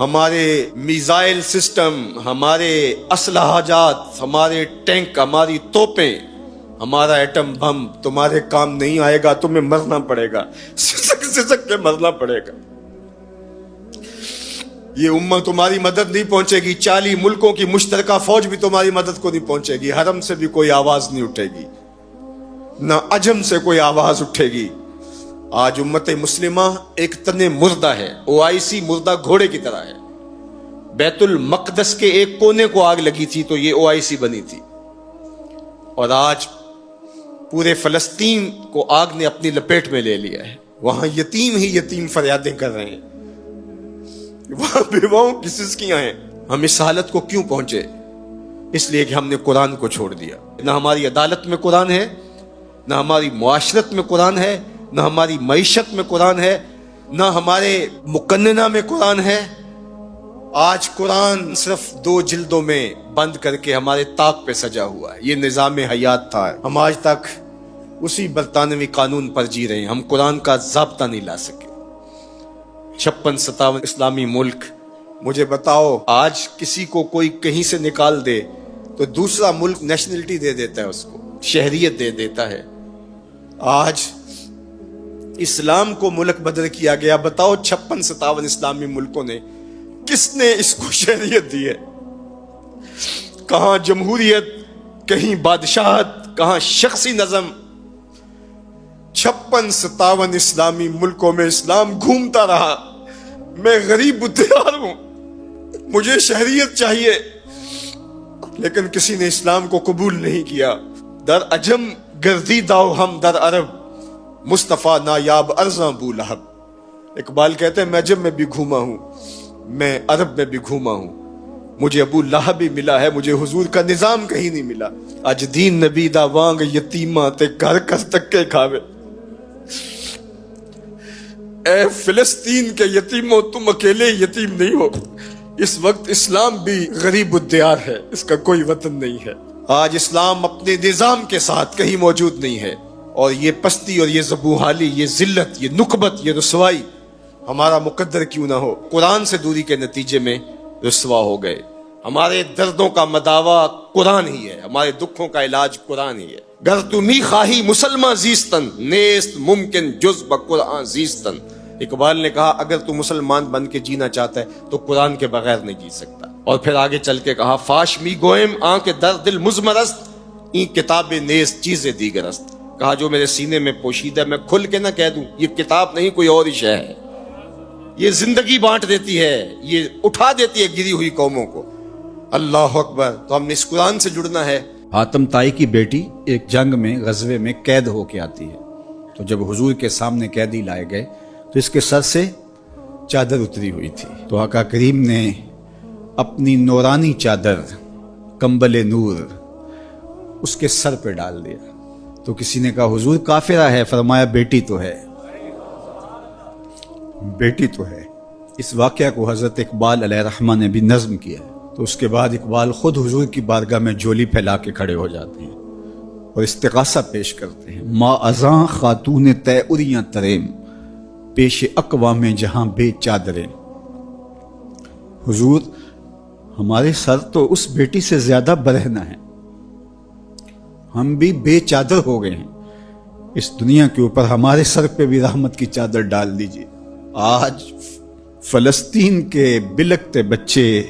ہمارے missile system, ہمارے اسلحہ جات، ہمارے ٹینک، ہماری توپیں، ہمارا ایٹم بم تمہارے کام نہیں آئے گا، تمہیں مرنا پڑے گا، سسک کے مرنا پڑے گا۔ یہ امت تمہاری مدد نہیں پہنچے گی، 40 ملکوں کی مشترکہ فوج بھی تمہاری مدد کو نہیں پہنچے گی، حرم سے بھی کوئی آواز نہیں اٹھے گی، نہ عجم سے کوئی آواز اٹھے گی۔ آج امت مسلمہ ایک تن مردہ ہے، OIC مردہ گھوڑے کی طرح ہے۔ بیت المقدس کے ایک کونے کو آگ لگی تھی تو یہ OIC بنی تھی، اور آج پورے فلسطین کو آگ نے اپنی لپیٹ میں لے لیا ہے۔ وہاں یتیم ہی یتیم فریادیں کر رہے ہیں، وہاں بیواؤں کی سسکیاں ہیں۔ ہم اس حالت کو کیوں پہنچے؟ اس لیے کہ ہم نے قرآن کو چھوڑ دیا۔ نہ ہماری عدالت میں قرآن ہے، نہ ہماری معاشرت میں قرآن ہے، نہ ہماری معیشت میں قرآن ہے، نہ ہمارے مقننہ میں قرآن ہے۔ آج قرآن صرف 2 جلدوں میں بند کر کے ہمارے طاق پہ سجا ہوا ہے۔ یہ نظام حیات تھا، ہم آج تک اسی برطانوی قانون پر جی رہے ہیں، ہم قرآن کا ضابطہ نہیں لا سکے۔ 56-57 اسلامی ملک، مجھے بتاؤ آج کسی کو کوئی کہیں سے نکال دے تو دوسرا ملک نیشنلٹی دے دیتا ہے، اس کو شہریت دے دیتا ہے۔ آج اسلام کو ملک بدر کیا گیا، بتاؤ 56-57 اسلامی ملکوں نے کس نے اس کو شہریت دی ہے؟ کہاں جمہوریت، کہیں بادشاہت، کہاں شخصی نظم۔ 56-57 اسلامی ملکوں میں اسلام گھومتا رہا۔ میں غریب الدیار ہوں، مجھے شہریت چاہیے، لیکن کسی نے اسلام کو قبول نہیں کیا۔ در عجم گردیداؤ ہم در عرب، مصطفیٰ نایاب ارزاں بو لہب۔ اقبال کہتے ہیں میں عجم میں بھی گھوما ہوں، میں عرب میں بھی گھوما ہوں، مجھے ابو لہب بھی ملا ہے، مجھے حضور کا نظام کہیں نہیں ملا۔ اج دین نبی دا وانگ یتیماں تے گھر کر تکے کھاوے۔ اے فلسطین کے یتیموں، تم اکیلے یتیم نہیں ہو، اس وقت اسلام بھی غریب الدیار ہے، اس کا کوئی وطن نہیں ہے۔ آج اسلام اپنے نظام کے ساتھ کہیں موجود نہیں ہے، اور یہ پستی اور یہ زبوحالی، یہ ذلت، یہ نکبت، یہ رسوائی ہمارا مقدر کیوں نہ ہو، قرآن سے دوری کے نتیجے میں رسوا ہو گئے۔ ہمارے دردوں کا مداوا قرآن ہی ہے، ہمارے دکھوں کا علاج قرآن ہی ہے۔ گر تمی خواہی مسلمان زیستن، نیست ممکن جز بقرآن زیستن۔ اقبال نے کہا اگر تو مسلمان بن کے جینا چاہتا ہے تو قرآن کے بغیر نہیں جی سکتا۔ اور پھر آگے چل کے کہا فاش می گوئم آن کے در دل مزمرست، این کتاب نیست چیز دیگرست۔ کہا جو میرے سینے میں پوشیدہ میں کھل کے نہ کہہ دوں، یہ کتاب نہیں کوئی اور ہی شے ہے، یہ زندگی بانٹ دیتی ہے، یہ اٹھا دیتی ہے گری ہوئی قوموں کو۔ اللہ اکبر۔ تو ہم نے اس قرآن سے جڑنا ہے۔ حاتم طائی کی بیٹی ایک جنگ میں غزوے میں قید ہو کے آتی ہے، تو جب حضور کے سامنے قیدی لائے گئے تو اس کے سر سے چادر اتری ہوئی تھی، تو آقا کریم نے اپنی نورانی چادر کمبل نور اس کے سر پہ ڈال دیا۔ تو کسی نے کہا حضور کافرہ ہے، فرمایا بیٹی تو ہے، بیٹی تو ہے۔ اس واقعہ کو حضرت اقبال علیہ رحمہ نے بھی نظم کیا ہے۔ تو اس کے بعد اقبال خود حضور کی بارگاہ میں جولی پھیلا کے کھڑے ہو جاتے ہیں اور استغاثہ پیش کرتے ہیں۔ ما ازاں خاتون تے اریاں تریم، پیش اقوام جہاں بے چادریں۔ حضور ہمارے سر تو اس بیٹی سے زیادہ برہنہ ہیں، ہم بھی بے چادر ہو گئے ہیں، اس دنیا کے اوپر ہمارے سر پہ بھی رحمت کی چادر ڈال دیجیے۔ آج فلسطین کے بلکتے بچے،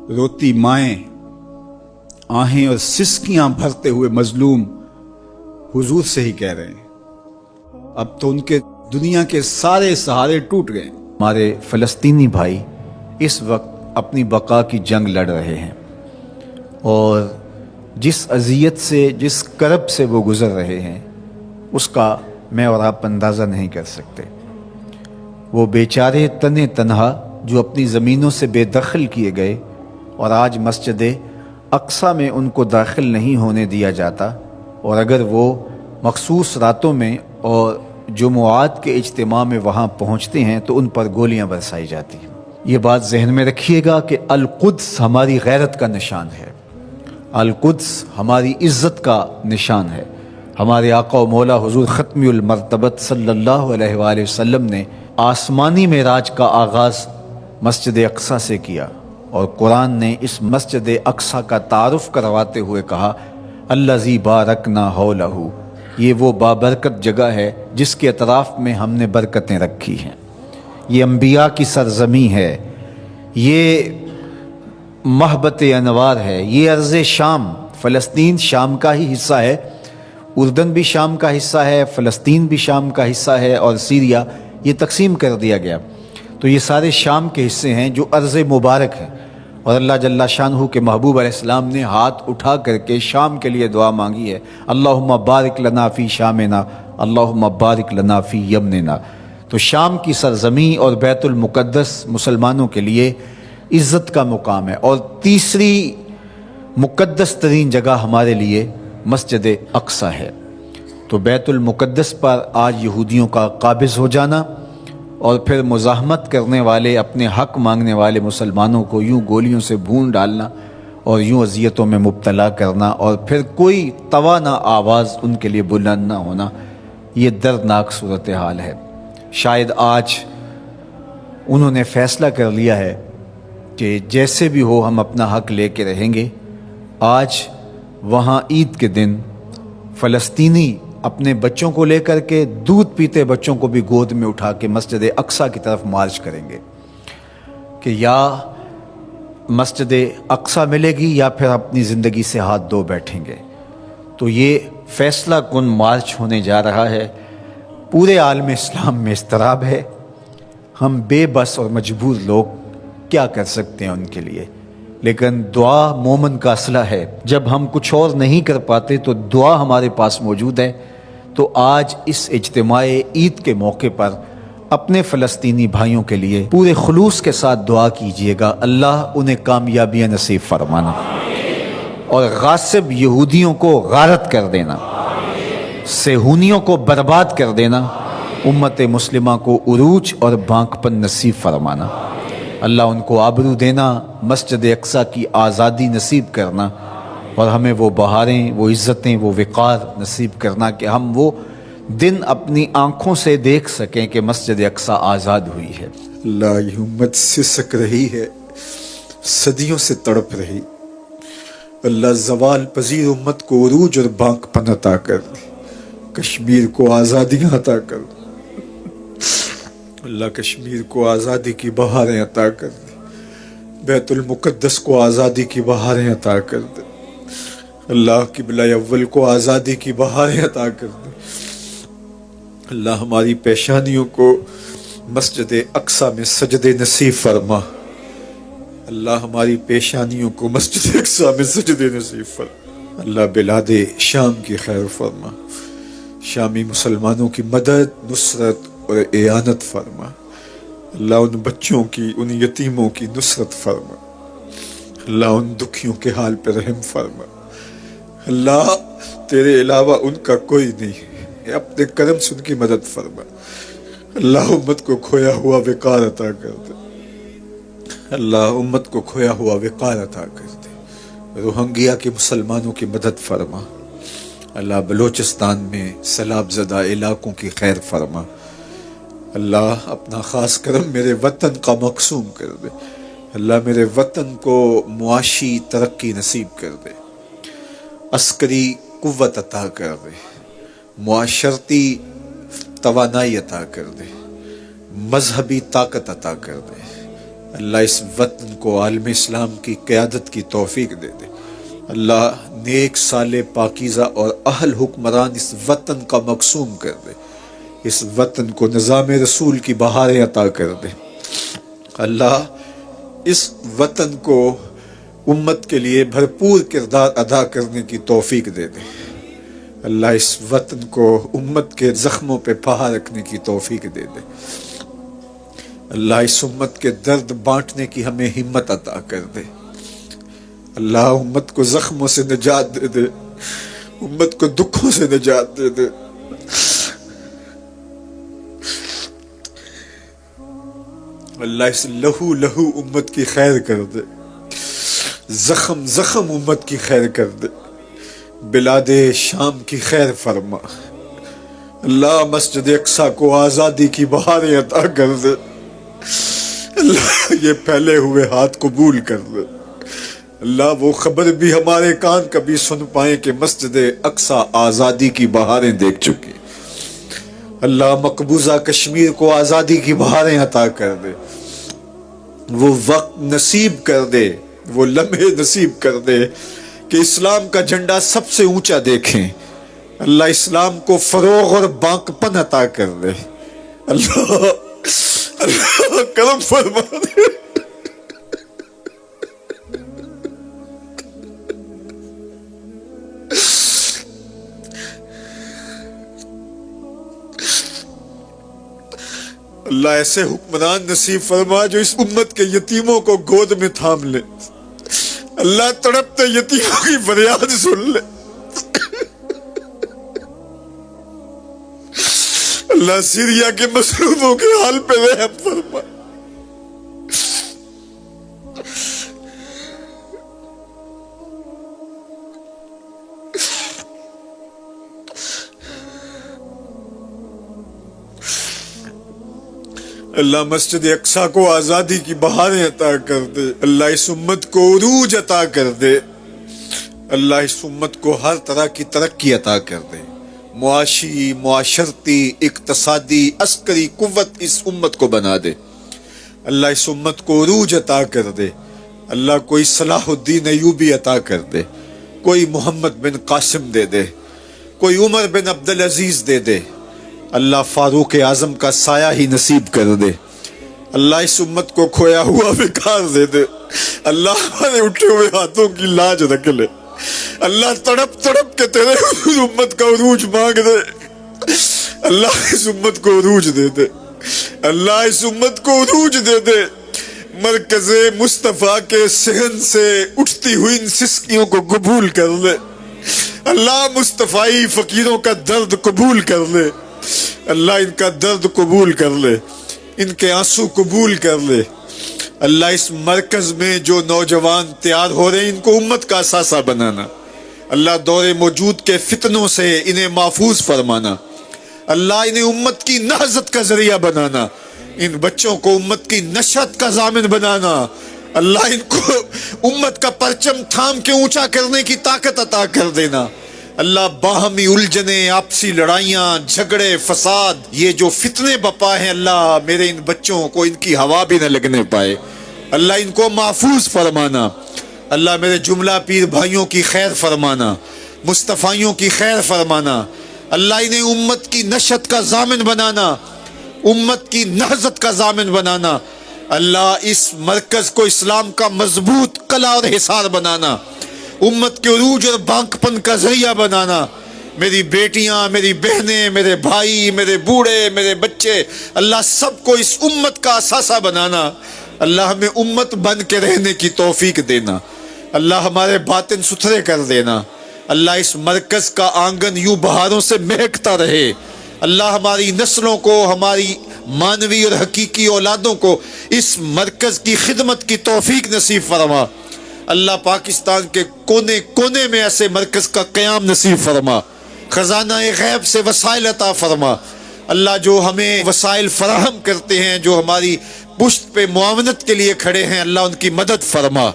روتی مائیں، آہیں اور سسکیاں بھرتے ہوئے مظلوم حضور سے ہی کہہ رہے ہیں اب تو ان کے دنیا کے سارے سہارے ٹوٹ گئے۔ ہمارے فلسطینی بھائی اس وقت اپنی بقا کی جنگ لڑ رہے ہیں، اور جس اذیت سے، جس کرب سے وہ گزر رہے ہیں اس کا میں اور آپ اندازہ نہیں کر سکتے۔ وہ بیچارے تنے تنہا جو اپنی زمینوں سے بے دخل کیے گئے، اور آج مسجد اقصیٰ میں ان کو داخل نہیں ہونے دیا جاتا، اور اگر وہ مخصوص راتوں میں اور جمعات کے اجتماع میں وہاں پہنچتے ہیں تو ان پر گولیاں برسائی جاتی ہیں۔ یہ بات ذہن میں رکھیے گا کہ القدس ہماری غیرت کا نشان ہے، القدس ہماری عزت کا نشان ہے۔ ہمارے آقا و مولا حضور ختمی المرتبت صلی اللہ علیہ وآلہ وسلم نے آسمانی معراج کا آغاز مسجد اقصی سے کیا، اور قرآن نے اس مسجد اقصی کا تعارف کرواتے ہوئے کہا الذی بارکنا حولہ، یہ وہ بابرکت جگہ ہے جس کے اطراف میں ہم نے برکتیں رکھی ہیں۔ یہ انبیاء کی سرزمین ہے، یہ محبت انوار ہے، یہ ارض شام، فلسطین شام کا ہی حصہ ہے، اردن بھی شام کا حصہ ہے، فلسطین بھی شام کا حصہ ہے، اور سیریا یہ تقسیم کر دیا گیا۔ تو یہ سارے شام کے حصے ہیں جو ارض مبارک ہے، اور اللہ جل شانہ کے محبوب علیہ السلام نے ہاتھ اٹھا کر کے شام کے لیے دعا مانگی ہے، اللہم بارک لنا فی شامنا، اللہم بارک لنا فی یمننا۔ تو شام کی سرزمین اور بیت المقدس مسلمانوں کے لیے عزت کا مقام ہے، اور تیسری مقدس ترین جگہ ہمارے لیے مسجد اقصی ہے۔ تو بیت المقدس پر آج یہودیوں کا قابض ہو جانا، اور پھر مزاحمت کرنے والے، اپنے حق مانگنے والے مسلمانوں کو یوں گولیوں سے بھون ڈالنا اور یوں اذیتوں میں مبتلا کرنا، اور پھر کوئی توانا آواز ان کے لیے بلند نہ ہونا، یہ دردناک صورتحال ہے۔ شاید آج انہوں نے فیصلہ کر لیا ہے کہ جیسے بھی ہو ہم اپنا حق لے کے رہیں گے۔ آج وہاں عید کے دن فلسطینی اپنے بچوں کو لے کر کے، دودھ پیتے بچوں کو بھی گود میں اٹھا کے مسجد اقصی کی طرف مارچ کریں گے کہ یا مسجد اقصی ملے گی یا پھر اپنی زندگی سے ہاتھ دھو بیٹھیں گے۔ تو یہ فیصلہ کن مارچ ہونے جا رہا ہے۔ پورے عالم اسلام میں اضطراب ہے، ہم بے بس اور مجبور لوگ کیا کر سکتے ہیں ان کے لیے، لیکن دعا مومن کا اسلحہ ہے۔ جب ہم کچھ اور نہیں کر پاتے تو دعا ہمارے پاس موجود ہے۔ تو آج اس اجتماع عید کے موقع پر اپنے فلسطینی بھائیوں کے لیے پورے خلوص کے ساتھ دعا کیجیے گا، اللہ انہیں کامیابیاں نصیب فرمانا اور غاصب یہودیوں کو غارت کر دینا، صہیونیوں کو برباد کر دینا، امت مسلمہ کو عروج اور بانکپن نصیب فرمانا، اللہ ان کو آبرو دینا، مسجد اقصی کی آزادی نصیب کرنا، اور ہمیں وہ بہاریں، وہ عزتیں، وہ وقار نصیب کرنا کہ ہم وہ دن اپنی آنکھوں سے دیکھ سکیں کہ مسجد اقصی آزاد ہوئی ہے۔ اللہ یہ امت سسک رہی ہے، صدیوں سے تڑپ رہی، اللہ زوال پذیر امت کو عروج اور بانک پن عطا کر دے، کشمیر کو آزادیاں عطا کر دے، اللہ کشمیر کو آزادی کی بہاریں عطا کر دے، بیت المقدس کو آزادی کی بہاریں عطا کر دے، اللہ قبلہ اول کو آزادی کی بہاریں عطا کر دے، اللہ ہماری پیشانیوں کو مسجد اقصی میں سجدے نصیب فرما، اللہ ہماری پیشانیوں کو مسجد اقصی میں سجدے نصیب فرما، اللہ بلاد شام کی خیر فرما، شامی مسلمانوں کی مدد، نصرت اور اعانت فرما، اللہ ان بچوں کی، ان یتیموں کی نصرت فرما، اللہ ان دکھیوں کے حال پہ رحم فرما، اللہ تیرے علاوہ ان کا کوئی نہیں، اپنے کرم سے ان کی مدد فرما، اللہ امت کو کھویا ہوا وقار عطا کر دے، اللہ امت کو کھویا ہوا وقار عطا کر دے، روہنگیا کے مسلمانوں کی مدد فرما، اللہ بلوچستان میں سیلاب زدہ علاقوں کی خیر فرما، اللہ اپنا خاص کرم میرے وطن کا مقسوم کر دے، اللہ میرے وطن کو معاشی ترقی نصیب کر دے، عسکری قوت عطا کر دے، معاشرتی توانائی عطا کر دے، مذہبی طاقت عطا کر دے، اللہ اس وطن کو عالم اسلام کی قیادت کی توفیق دے دے، اللہ نیک صالح پاکیزہ اور اہل حکمران اس وطن کا مقسوم کر دے، اس وطن کو نظام رسول کی بہاریں عطا کر دے، اللہ اس وطن کو امت کے لیے بھرپور کردار ادا کرنے کی توفیق دے دے، اللہ اس وطن کو امت کے زخموں پہ پہا رکھنے کی توفیق دے دے، اللہ اس امت کے درد بانٹنے کی ہمیں ہمت عطا کر دے، اللہ امت کو زخموں سے نجات دے دے، امت کو دکھوں سے نجات دے دے، اللہ اس لہو لہو امت کی خیر کر دے، زخم زخم امت کی خیر کر دے، بلاد شام کی خیر فرما، اللہ مسجد اقصی کو آزادی کی بہاریں عطا کر دے، اللہ یہ پھیلے ہوئے ہاتھ قبول کر لے. اللہ وہ خبر بھی ہمارے کان کبھی سن پائیں کہ مسجد اقصی آزادی کی بہاریں دیکھ چکی. اللہ مقبوضہ کشمیر کو آزادی کی بہاریں عطا کر دے. وہ وقت نصیب کر دے, وہ لمحے نصیب کر دے کہ اسلام کا جھنڈا سب سے اونچا دیکھیں. اللہ اسلام کو فروغ اور بانک پن عطا کر دے. اللہ اللہ کرم فرما دے. اللہ ایسے حکمران نصیب فرما جو اس امت کے یتیموں کو گود میں تھام لے. اللہ تڑپتے یتیموں کی فریاد سن لے. اللہ سیریا کے مظلوموں کے حال پہ رحم فرما. اللہ مسجد اقصی کو آزادی کی بہاریں عطا کر دے. اللہ اس امت کو عروج عطا کر دے. اللہ اس امت کو ہر طرح کی ترقی عطا کر دے. معاشی, معاشرتی, اقتصادی, عسکری قوت اس امت کو بنا دے. اللہ اس امت کو عروج عطا کر دے. اللہ کوئی صلاح الدین ایوبی عطا کر دے, کوئی محمد بن قاسم دے دے, کوئی عمر بن عبدالعزیز دے دے. اللہ فاروق اعظم کا سایہ ہی نصیب کر دے. اللہ اس امت کو کھویا ہوا وقار دے دے. اللہ ہمارے اٹھے ہوئے ہاتھوں کی لاج رکھ لے. اللہ تڑپ تڑپ کے تیرے امت کا عروج مانگ دے. اللہ اس امت کو عروج دے دے. اللہ اس امت کو عروج دے دے. مرکز مصطفیٰ کے صحن سے اٹھتی ہوئی ان سسکیوں کو قبول کر لے. اللہ مصطفی فقیروں کا درد قبول کر لے. اللہ ان کا درد قبول کر لے, ان کے آنسو قبول کر لے. اللہ اس مرکز میں جو نوجوان تیار ہو رہے ہیں ان کو امت کا اثاثہ بنانا. اللہ دور موجود کے فتنوں سے انہیں محفوظ فرمانا. اللہ انہیں امت کی نہضت کا ذریعہ بنانا. ان بچوں کو امت کی نشت کا ضامن بنانا. اللہ ان کو امت کا پرچم تھام کے اونچا کرنے کی طاقت عطا کر دینا. اللہ باہمی الجھنیں, آپسی لڑائیاں, جھگڑے, فساد, یہ جو فتنے بپا ہیں اللہ میرے ان بچوں کو ان کی ہوا بھی نہ لگنے پائے. اللہ ان کو محفوظ فرمانا. اللہ میرے جملہ پیر بھائیوں کی خیر فرمانا, مصطفیوں کی خیر فرمانا. اللہ انہیں امت کی نشت کا ضامن بنانا, امت کی نہضت کا ضامن بنانا. اللہ اس مرکز کو اسلام کا مضبوط قلعہ اور حصار بنانا, امت کے عروج اور بانک پن کا ذریعہ بنانا. میری بیٹیاں, میری بہنیں, میرے بھائی, میرے بوڑھے, میرے بچے, اللہ سب کو اس امت کا اثاثہ بنانا. اللہ ہمیں امت بن کے رہنے کی توفیق دینا. اللہ ہمارے باطن ستھرے کر دینا. اللہ اس مرکز کا آنگن یوں بہاروں سے مہکتا رہے. اللہ ہماری نسلوں کو, ہماری مانوی اور حقیقی اولادوں کو اس مرکز کی خدمت کی توفیق نصیب فرما. اللہ پاکستان کے کونے کونے میں ایسے مرکز کا قیام نصیب فرما. خزانہ غیب سے وسائل عطا فرما. اللہ جو ہمیں وسائل فراہم کرتے ہیں, جو ہماری پشت پہ معاونت کے لیے کھڑے ہیں, اللہ ان کی مدد فرما,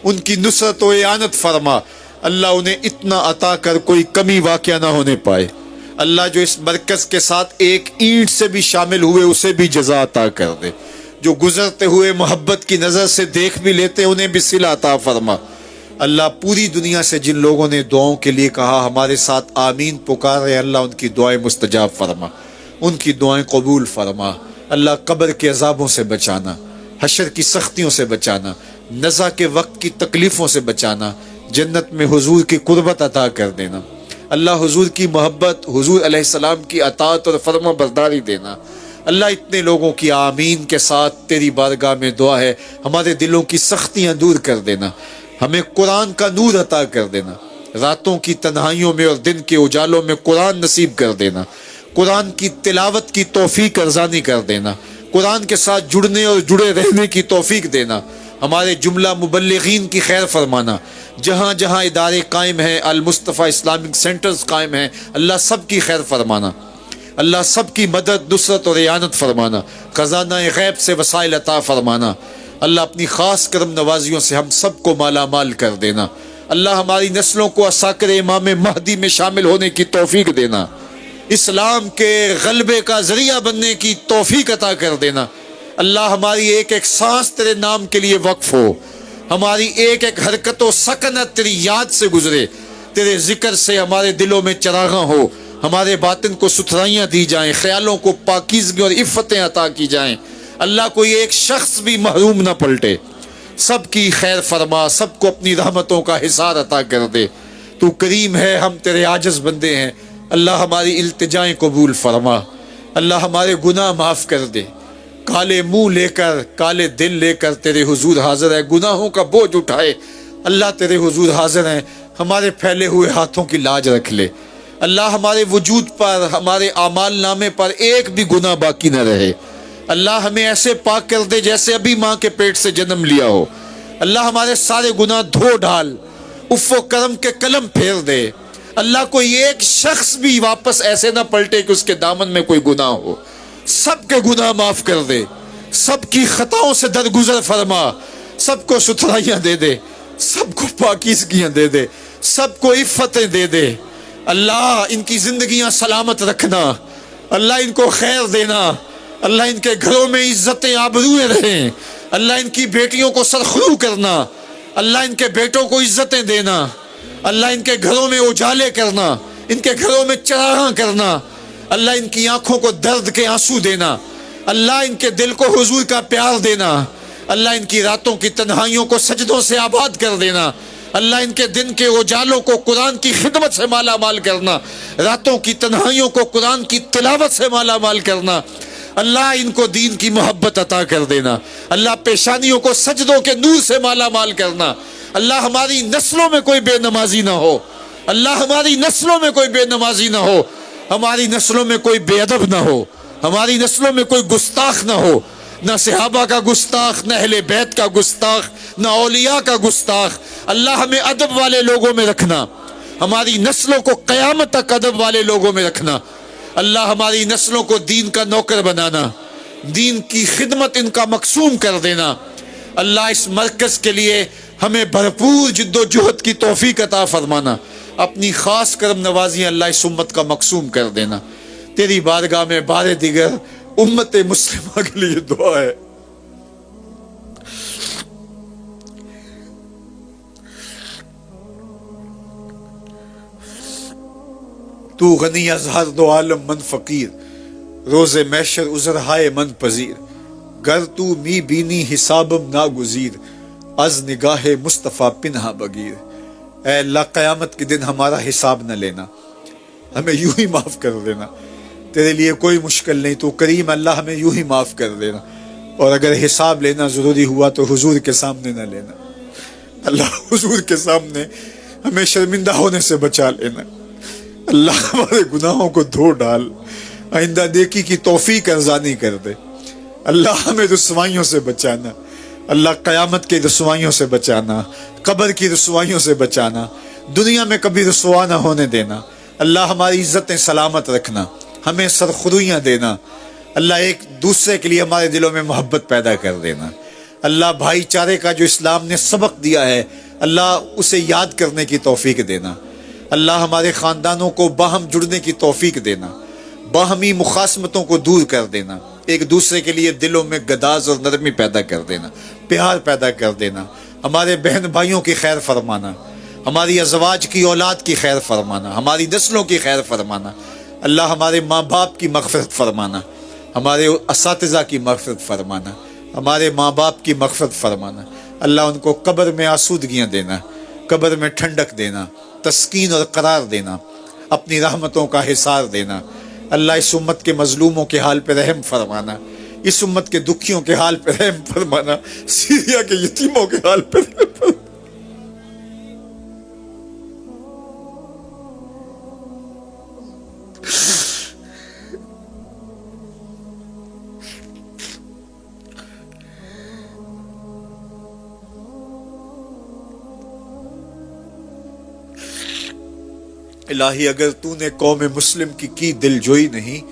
ان کی نصرت و اعانت فرما. اللہ انہیں اتنا عطا کر کوئی کمی واقع نہ ہونے پائے. اللہ جو اس مرکز کے ساتھ ایک اینٹ سے بھی شامل ہوئے اسے بھی جزا عطا کر دے. جو گزرتے ہوئے محبت کی نظر سے دیکھ بھی لیتے انہیں بھی صلہ عطا فرما. اللہ پوری دنیا سے جن لوگوں نے دعاؤں کے لیے کہا ہمارے ساتھ آمین پکار رہے, اللہ ان کی دعائیں مستجاب فرما, ان کی دعائیں قبول فرما. اللہ قبر کے عذابوں سے بچانا, حشر کی سختیوں سے بچانا, نزا کے وقت کی تکلیفوں سے بچانا, جنت میں حضور کی قربت عطا کر دینا. اللہ حضور کی محبت, حضور علیہ السلام کی اطاعت اور فرما برداری دینا. اللہ اتنے لوگوں کی آمین کے ساتھ تیری بارگاہ میں دعا ہے, ہمارے دلوں کی سختیاں دور کر دینا, ہمیں قرآن کا نور عطا کر دینا, راتوں کی تنہائیوں میں اور دن کے اجالوں میں قرآن نصیب کر دینا, قرآن کی تلاوت کی توفیق ارزانی کر دینا, قرآن کے ساتھ جڑنے اور جڑے رہنے کی توفیق دینا. ہمارے جملہ مبلغین کی خیر فرمانا, جہاں جہاں ادارے قائم ہیں, المصطفیٰ اسلامک سینٹرز قائم ہیں, اللہ سب کی خیر فرمانا. اللہ سب کی مدد، نصرت اور اعانت فرمانا، خزانہ غیب سے وسائل عطا فرمانا، اللہ اپنی خاص کرم نوازیوں سے ہم سب کو مالا مال کر دینا، اللہ ہماری نسلوں کو عساکر امام مہدی میں شامل ہونے کی توفیق دینا، اسلام کے غلبے کا ذریعہ بننے کی توفیق عطا کر دینا، اللہ ہماری ایک ایک سانس تیرے نام کے لیے وقف ہو، ہماری ایک ایک حرکت و سکنت تیری یاد سے گزرے، تیرے ذکر سے ہمارے دلوں میں چراغاں ہو، ہمارے باطن کو ستھرائیاں دی جائیں، خیالوں کو پاکیزگی اور عفتیں عطا کی جائیں، اللہ کوئی ایک شخص بھی محروم نہ پلٹے، سب کی خیر فرما، سب کو اپنی رحمتوں کا حصار عطا کر دے، تو کریم ہے، ہم تیرے عاجز بندے ہیں، اللہ ہماری التجائیں قبول فرما، اللہ ہمارے گناہ معاف کر دے، کالے منہ لے کر، کالے دل لے کر تیرے حضور حاضر ہے، گناہوں کا بوجھ اٹھائے، اللہ تیرے حضور حاضر ہیں، ہمارے پھیلے ہوئے ہاتھوں کی لاج رکھ لے، اللہ ہمارے وجود پر، ہمارے اعمال نامے پر ایک بھی گناہ باقی نہ رہے، اللہ ہمیں ایسے پاک کر دے جیسے ابھی ماں کے پیٹ سے جنم لیا ہو، اللہ ہمارے سارے گناہ دھو ڈال، عفو و کرم کے قلم پھیر دے، اللہ کوئی ایک شخص بھی واپس ایسے نہ پلٹے کہ اس کے دامن میں کوئی گناہ ہو، سب کے گناہ معاف کر دے، سب کی خطاؤں سے درگزر فرما، سب کو ستھرائیاں دے دے، سب کو پاکیزگیاں دے دے، سب کو عفتیں دے دے، اللہ ان کی زندگیاں سلامت رکھنا، اللہ ان کو خیر دینا، اللہ ان کے گھروں میں عزتیں آبروئیں رہیں، اللہ ان کی بیٹیوں کو سرخرو کرنا، اللہ ان کے بیٹوں کو عزتیں دینا، اللہ ان کے گھروں میں اجالے کرنا، ان کے گھروں میں چراغاں کرنا، اللہ ان کی آنکھوں کو درد کے آنسو دینا، اللہ ان کے دل کو حضور کا پیار دینا، اللہ ان کی راتوں کی تنہائیوں کو سجدوں سے آباد کر دینا، اللہ ان کے دن کے اجالوں کو قرآن کی خدمت سے مالا مال کرنا، راتوں کی تنہائیوں کو قرآن کی تلاوت سے مالا مال کرنا، اللہ ان کو دین کی محبت عطا کر دینا، اللہ پیشانیوں کو سجدوں کے نور سے مالا مال کرنا، اللہ ہماری نسلوں میں کوئی بے نمازی نہ ہو، اللہ ہماری نسلوں میں کوئی بے نمازی نہ ہو، ہماری نسلوں میں کوئی بے ادب نہ ہو، ہماری نسلوں میں کوئی گستاخ نہ ہو، نہ صحابہ کا گستاخ، نہ اہل بیت کا گستاخ، نہ اولیاء کا گستاخ، اللہ ہمیں ادب والے لوگوں میں رکھنا، ہماری نسلوں کو قیامت تک ادب والے لوگوں میں رکھنا، اللہ ہماری نسلوں کو دین کا نوکر بنانا، دین کی خدمت ان کا مقصوم کر دینا، اللہ اس مرکز کے لیے ہمیں بھرپور جد و جہد کی توفیق عطا فرمانا، اپنی خاص کرم نوازیاں اللہ اس امت کا مقصوم کر دینا، تیری بارگاہ میں بار دیگر امت مسلمہ کے لیے دعا ہے، تو غنی از ہر دو عالم من فقیر، روز محشر عذر ہائے من پذیر، گر تو می بینی حسابم ناگزیر، از نگاہ مصطفیٰ پنہا بگیر، اے اللہ قیامت کے دن ہمارا حساب نہ لینا، ہمیں یوں ہی معاف کر دینا، تیرے لیے کوئی مشکل نہیں، تو کریم اللہ ہمیں یوں ہی معاف کر دینا، اور اگر حساب لینا ضروری ہوا تو حضور کے سامنے نہ لینا، اللہ حضور کے سامنے ہمیں شرمندہ ہونے سے بچا لینا، اللہ ہمارے گناہوں کو دھو ڈال، آئندہ نیکی کی توفیق ارزانی کر دے، اللہ ہمیں رسوائیوں سے بچانا، اللہ قیامت کی رسوائیوں سے بچانا، قبر کی رسوائیوں سے بچانا، دنیا میں کبھی رسوا نہ ہونے دینا، اللہ ہماری عزتیں سلامت رکھنا، ہمیں سرخرویاں دینا، اللہ ایک دوسرے کے لیے ہمارے دلوں میں محبت پیدا کر دینا، اللہ بھائی چارے کا جو اسلام نے سبق دیا ہے اللہ اسے یاد کرنے کی توفیق دینا، اللہ ہمارے خاندانوں کو باہم جڑنے کی توفیق دینا، باہمی مخاصمتوں کو دور کر دینا، ایک دوسرے کے لیے دلوں میں گداز اور نرمی پیدا کر دینا، پیار پیدا کر دینا، ہمارے بہن بھائیوں کی خیر فرمانا، ہماری ازواج کی اولاد کی خیر فرمانا، ہماری نسلوں کی خیر فرمانا، اللہ ہمارے ماں باپ کی مغفرت فرمانا، ہمارے اساتذہ کی مغفرت فرمانا، ہمارے ماں باپ کی مغفرت فرمانا، اللہ ان کو قبر میں آسودگیاں دینا، قبر میں ٹھنڈک دینا، تسکین اور قرار دینا، اپنی رحمتوں کا حصار دینا، اللہ اس امت کے مظلوموں کے حال پہ رحم فرمانا، اس امت کے دکھیوں کے حال پہ رحم فرمانا، سیریا کے یتیموں کے حال پہ رحم فرمانا۔ الہی اگر تو نے قوم مسلم کی دل جوئی نہیں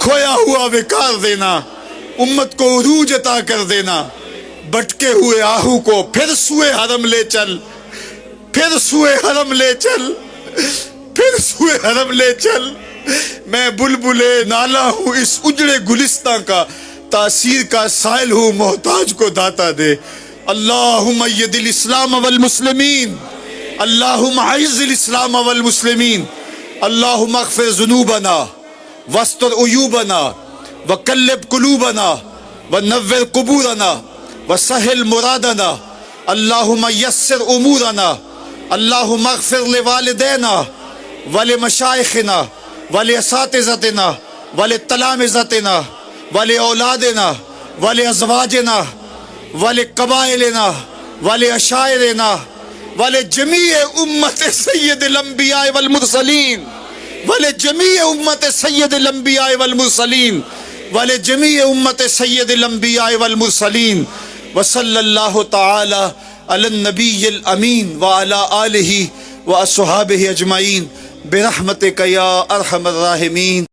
کھویا ہوا بیکار دینا، امت کو عروج عطا کر دینا، بٹکے ہوئے آہو کو پھر سوئے حرم لے چل، پھر سوئے حرم لے چل، پھر سوئے حرم لے چل۔ میں بلبل نالا ہوں اس اجڑے گلستان کا، تاثیر کا سائل ہوں محتاج کو داتا دے۔ اللہم اید الاسلام والمسلمین، اللہم اعز الاسلام والمسلمین، اللہم اغفر ذنوبنا واستر عیوبنا وقلب قلوبنا ونور قبورنا وسہل مرادنا، اللہم یسر امورنا، اللہم اغفر لوالدینا ولمشائخنا ولاساتذتنا ولتلامذتنا ولأولادنا ولأزواجنا ولقبائلنا ولعشائرنا ولجميع امت سید الانبیاء والمرسلین، ولجميع امت سید الانبیاء والمرسلین، ولجميع امت سید الانبیاء والمرسلین، وصلی اللہ تعالی علی النبی الامین وعلی آلہ واصحابہ اجمعین برحمتک یا ارحم الراحمین۔